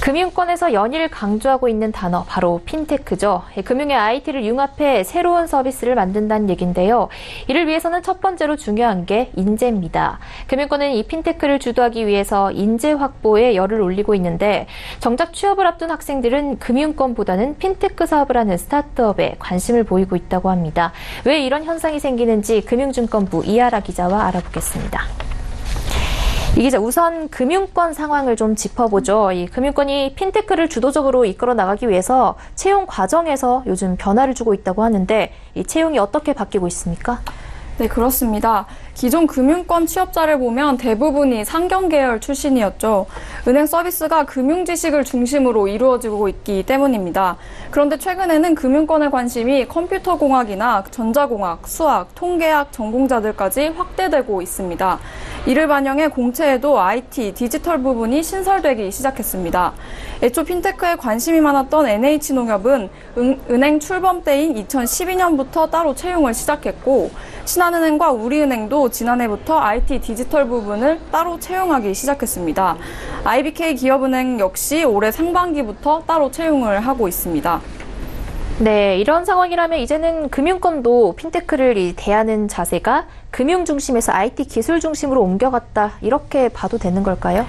금융권에서 연일 강조하고 있는 단어 바로 핀테크죠. 금융의 IT를 융합해 새로운 서비스를 만든다는 얘기인데요. 이를 위해서는 첫 번째로 중요한 게 인재입니다. 금융권은 이 핀테크를 주도하기 위해서 인재 확보에 열을 올리고 있는데 정작 취업을 앞둔 학생들은 금융권보다는 핀테크 사업을 하는 스타트업에 관심을 보이고 있다고 합니다. 왜 이런 현상이 생기는지 금융증권부 이하라 기자와 알아보겠습니다. 이 기자, 우선 금융권 상황을 좀 짚어보죠. 이 금융권이 핀테크를 주도적으로 이끌어 나가기 위해서 채용 과정에서 요즘 변화를 주고 있다고 하는데 이 채용이 어떻게 바뀌고 있습니까? 네, 그렇습니다. 기존 금융권 취업자를 보면 대부분이 상경 계열 출신이었죠. 은행 서비스가 금융 지식을 중심으로 이루어지고 있기 때문입니다. 그런데 최근에는 금융권의 관심이 컴퓨터공학이나 전자공학, 수학, 통계학 전공자들까지 확대되고 있습니다. 이를 반영해 공채에도 IT, 디지털 부분이 신설되기 시작했습니다. 애초 핀테크에 관심이 많았던 NH농협은 은행 출범 때인 2012년부터 따로 채용을 시작했고 신한은행과 우리은행도 지난해부터 IT 디지털 부분을 따로 채용하기 시작했습니다. IBK 기업은행 역시 올해 상반기부터 따로 채용을 하고 있습니다. 네, 이런 상황이라면 이제는 금융권도 핀테크를 대하는 자세가 금융 중심에서 IT 기술 중심으로 옮겨갔다, 이렇게 봐도 되는 걸까요?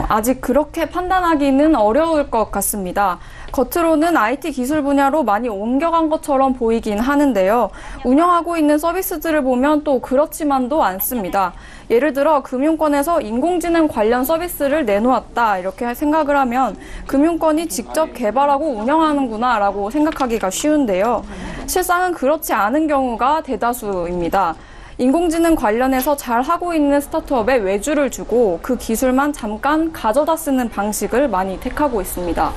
아직 그렇게 판단하기는 어려울 것 같습니다. 겉으로는 IT 기술 분야로 많이 옮겨간 것처럼 보이긴 하는데요. 운영하고 있는 서비스들을 보면 또 그렇지만도 않습니다. 예를 들어 금융권에서 인공지능 관련 서비스를 내놓았다 이렇게 생각을 하면 금융권이 직접 개발하고 운영하는구나 라고 생각하기가 쉬운데요. 실상은 그렇지 않은 경우가 대다수입니다. 인공지능 관련해서 잘 하고 있는 스타트업에 외주를 주고 그 기술만 잠깐 가져다 쓰는 방식을 많이 택하고 있습니다.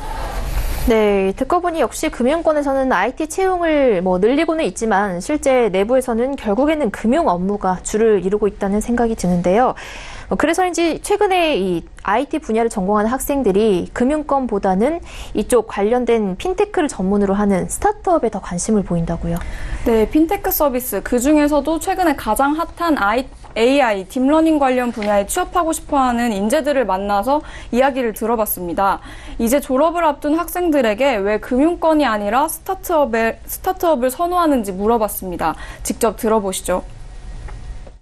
네, 듣고 보니 역시 금융권에서는 IT 채용을 늘리고는 있지만 실제 내부에서는 결국에는 금융 업무가 주를 이루고 있다는 생각이 드는데요. 그래서인지 최근에 이 IT 분야를 전공하는 학생들이 금융권보다는 이쪽 관련된 핀테크를 전문으로 하는 스타트업에 더 관심을 보인다고요. 네, 핀테크 서비스, 그중에서도 최근에 가장 핫한 AI, 딥러닝 관련 분야에 취업하고 싶어하는 인재들을 만나서 이야기를 들어봤습니다. 이제 졸업을 앞둔 학생들에게 왜 금융권이 아니라 스타트업을 선호하는지 물어봤습니다. 직접 들어보시죠.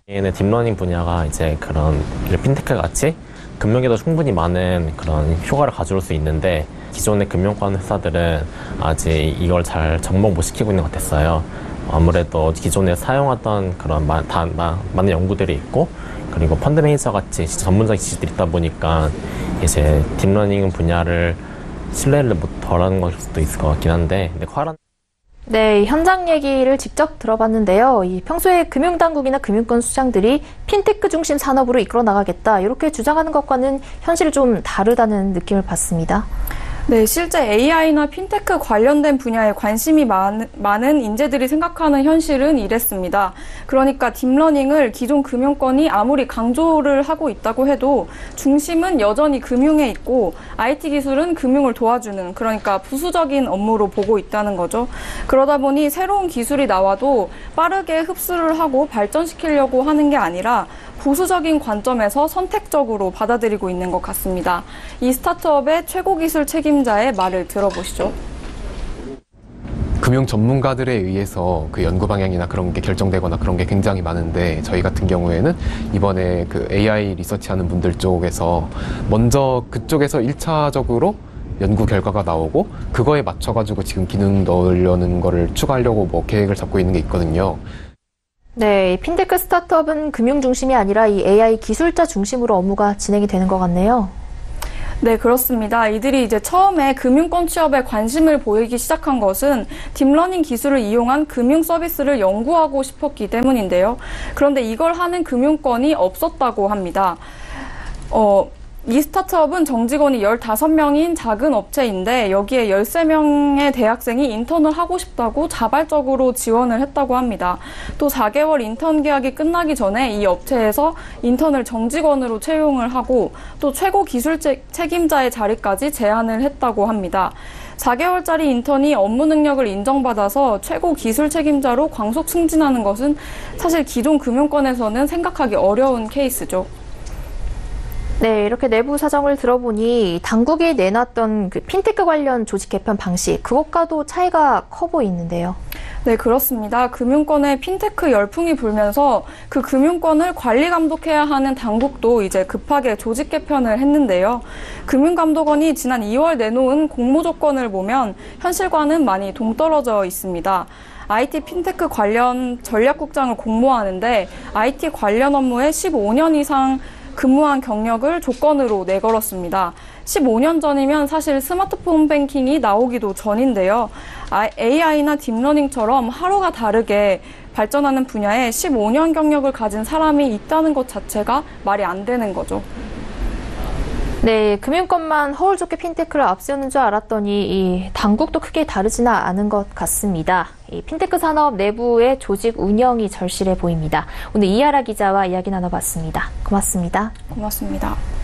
얘는 딥러닝 분야가 이제 그런 핀테크 같이 금융에도 충분히 많은 그런 효과를 가져올 수 있는데 기존의 금융권 회사들은 아직 이걸 잘 접목 못 시키고 있는 것 같았어요. 아무래도 기존에 사용하던 그런 많은 연구들이 있고 그리고 펀드 매니저 같이 전문적인 지식들이 있다 보니까 이제 딥러닝 분야를 신뢰를 덜하는 걸 수도 있을 것 같긴 한데 네, 현장 얘기를 직접 들어봤는데요. 평소에 금융당국이나 금융권 수장들이 핀테크 중심 산업으로 이끌어 나가겠다 이렇게 주장하는 것과는 현실이 좀 다르다는 느낌을 받습니다. 네, 실제 AI나 핀테크 관련된 분야에 관심이 많은 인재들이 생각하는 현실은 이랬습니다. 그러니까 딥러닝을 기존 금융권이 아무리 강조를 하고 있다고 해도 중심은 여전히 금융에 있고 IT 기술은 금융을 도와주는, 그러니까 부수적인 업무로 보고 있다는 거죠. 그러다 보니 새로운 기술이 나와도 빠르게 흡수를 하고 발전시키려고 하는 게 아니라 보수적인 관점에서 선택적으로 받아들이고 있는 것 같습니다. 이 스타트업의 최고 기술 책임자의 말을 들어보시죠. 금융 전문가들에 의해서 그 연구 방향이나 그런 게 결정되거나 그런 게 굉장히 많은데 저희 같은 경우에는 이번에 그 AI 리서치하는 분들 쪽에서 먼저 그쪽에서 1차적으로 연구 결과가 나오고 그거에 맞춰가지고 지금 기능 넣으려는 거를 추가하려고 계획을 잡고 있는 게 있거든요. 네, 핀테크 스타트업은 금융 중심이 아니라 이 AI 기술자 중심으로 업무가 진행이 되는 것 같네요. 네, 그렇습니다. 이들이 이제 처음에 금융권 취업에 관심을 보이기 시작한 것은 딥러닝 기술을 이용한 금융 서비스를 연구하고 싶었기 때문인데요. 그런데 이걸 하는 금융권이 없었다고 합니다. 이 스타트업은 정직원이 15명인 작은 업체인데 여기에 13명의 대학생이 인턴을 하고 싶다고 자발적으로 지원을 했다고 합니다. 또 4개월 인턴 계약이 끝나기 전에 이 업체에서 인턴을 정직원으로 채용을 하고 또 최고 기술 책임자의 자리까지 제안을 했다고 합니다. 4개월짜리 인턴이 업무 능력을 인정받아서 최고 기술 책임자로 광속 승진하는 것은 사실 기존 금융권에서는 생각하기 어려운 케이스죠. 네, 이렇게 내부 사정을 들어보니 당국이 내놨던 그 핀테크 관련 조직 개편 방식, 그것과도 차이가 커 보이는데요. 네, 그렇습니다. 금융권에 핀테크 열풍이 불면서 그 금융권을 관리 감독해야 하는 당국도 이제 급하게 조직 개편을 했는데요. 금융감독원이 지난 2월 내놓은 공모 조건을 보면 현실과는 많이 동떨어져 있습니다. IT 핀테크 관련 전략국장을 공모하는데 IT 관련 업무에 15년 이상 근무한 경력을 조건으로 내걸었습니다. 15년 전이면 사실 스마트폰 뱅킹이 나오기도 전인데요. AI나 딥러닝처럼 하루가 다르게 발전하는 분야에 15년 경력을 가진 사람이 있다는 것 자체가 말이 안 되는 거죠. 네, 금융권만 허울 좋게 핀테크를 앞세우는 줄 알았더니 이 당국도 크게 다르지는 않은 것 같습니다. 이 핀테크 산업 내부의 조직 운영이 절실해 보입니다. 오늘 이하라 기자와 이야기 나눠봤습니다. 고맙습니다. 고맙습니다.